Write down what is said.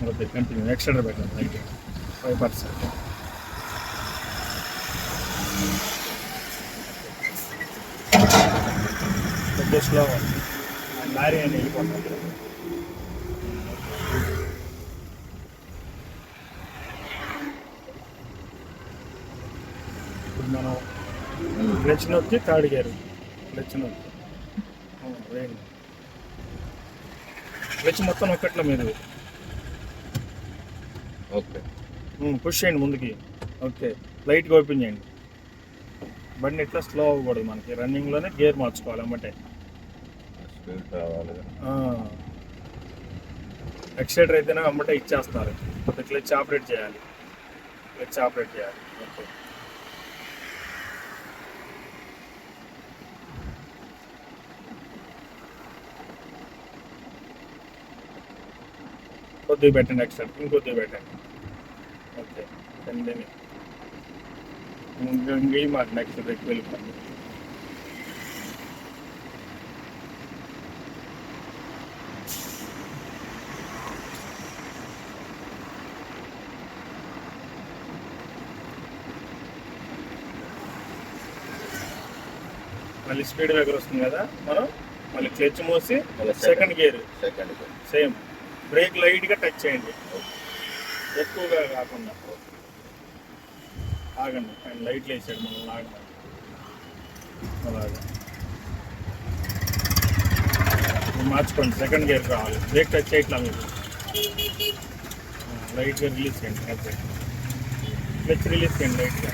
Okay continue extra పెట్టండి right 5%. కొంచెం slow lorry అని వెళ్ళిపోతుంది. ఇప్పుడు మనం క్లచ్ నొక్కి థర్డ్ గేర్ క్లచ్ నొక్కి వేయండి. క్లచ్ మొత్తం నొక్కట్లో మీరు ఓకే పుష్ చేయండి ముందుకి. ఓకే లైట్గా ఓపెన్ చేయండి. బండి ఇట్లా స్లో అవ్వకూడదు, మనకి రన్నింగ్లోనే గేర్ మార్చుకోవాలి అమ్మటే. స్పీడ్ కావాలి. ఎక్సైటర్ అయితేనే అమ్మటే ఇచ్చేస్తారు. క్లచ్ ఆపరేట్ చేయాలి. ఓకే కొద్దిగా పెట్టండి, ఎక్సైటర్ ఇంకొద్దిగా పెట్టండి. Okay continue. ఇంకే మాకు నెక్స్ట్ బ్రేక్ వెళ్ళిపోండి. మళ్ళీ స్పీడ్ బ్రేకర్ వస్తుంది కదా, మనం మళ్ళీ క్లచ్ మూసి సెకండ్ గేర్ సేమ్ బ్రేక్ లైట్గా టచ్ చేయండి, ఎక్కువగా కాకుండా. ఆగండి ఆయన లైట్లు వేసాడు మనం ఆగండి. అలాగా మార్చుకోండి, సెకండ్ గేర్ కావాలి. బ్రేక్ టచ్ చేయట్లా మీరు, లైట్గా రిలీజ్ చేయండి. క్లచ్ రిలీజ్ చేయండి లైట్గా.